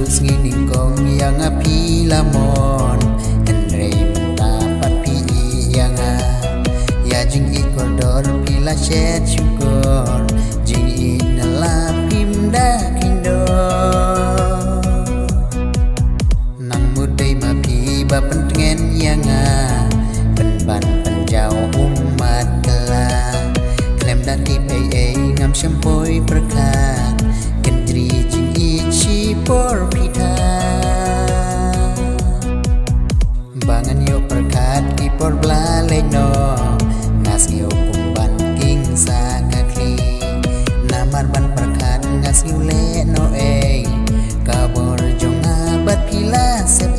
singing kong yang api lamon Henry mendapat pi yang ya jing ikor dor pila shed syukur jing inala pimda kindo nang mudai mapi bapen tengen yang penban penjau umat kela klem dati pay ngam sempoi berkat kendri jing ichi por pita bangan yo berkat ki por blale no ngas yo kumban king sa ngakli namar ban berkat ngas yo le no kabor jonga bat pila sep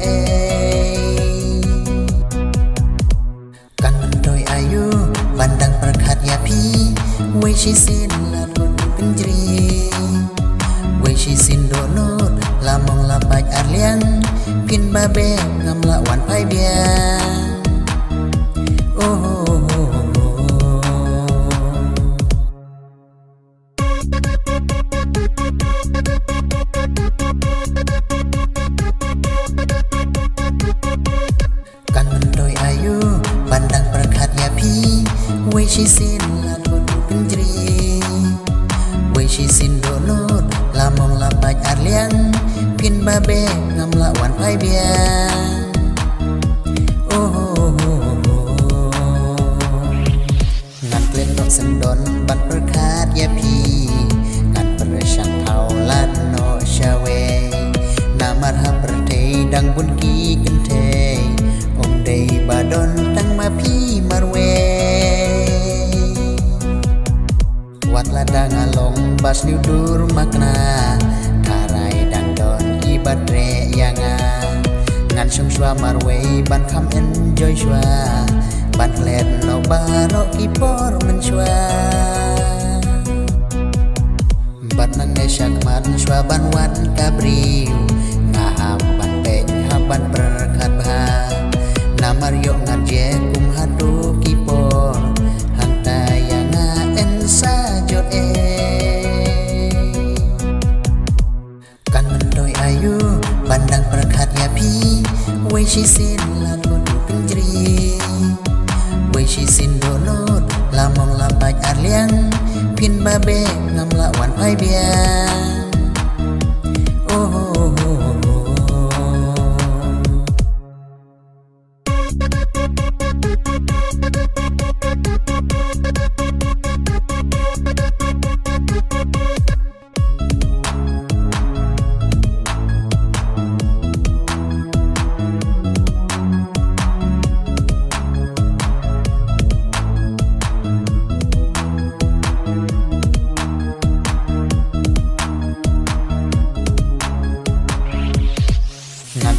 kan mendoi ayu bandang berkat ya pi we she sin la penjri we she sin do not lamong lapai arliang pin babe ngam lawan pai biang kan mendoi ayu bandang berkat ya pi we she sin la penjri we she sin do not lamong lapai arliang pin babe ngam lawan pai biang ngan klen dok sendon ban berkat ya pi ngan persang thau lan no shawe namar ha perte dang bun ki kente om dei badon tang ma pi marwe wat ladang along bas liudur makna tarai dang don ibadre yang ngan sung shwa marwe ban kham enjoy shwa ban let no baro kipor men shwa bat nang ne shakmat shwa ban wan kabriu ngaham ban pe haban berkat bha namar yo ngan je kum hatu kipor hanta yang ensa jot kan mendoi ayu bandang berkat ya pi we she sin la penjri we she sin do not lamong lapai arliang pin babe ngam lawan pai biang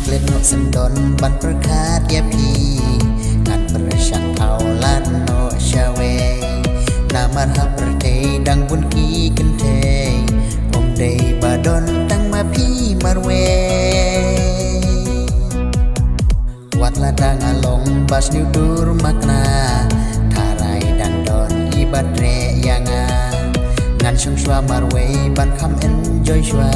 no sendon ban berkat ya pi ngan persang thau lan no shawe namar ha perte dang bun ki kente om dei badon tang ma pi marwe wat ladang along bas liudur makna tarai dang don ibadre yang ngan sung shwa marwe ban kham enjoy shwa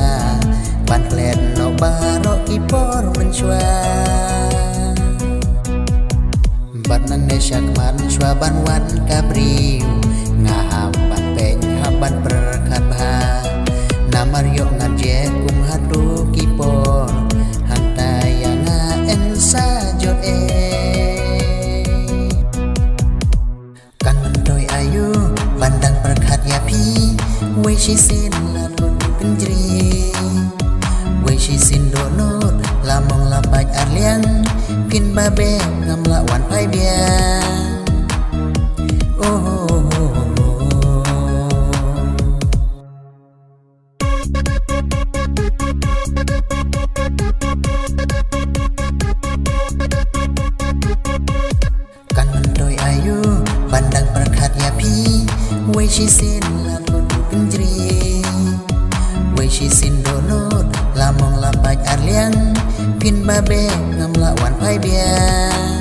ban let no baro kipor men shwa bat nang ne shakman shwa ban wan kabriu ngaham ban pen haban berkat bha namar yo ngan je kum hatu kipor hanta yang ensa jot kan mendoi ayu bandang berkat ya pi we she sin la penjri we she sin do not lamong lapai arliang pin babe ngam lawan pai biang kan mendoi ayu bandang berkat ya pi we she sin la penjri we she sin do not lamong lapai arliang pin babe ngam lawan pai biang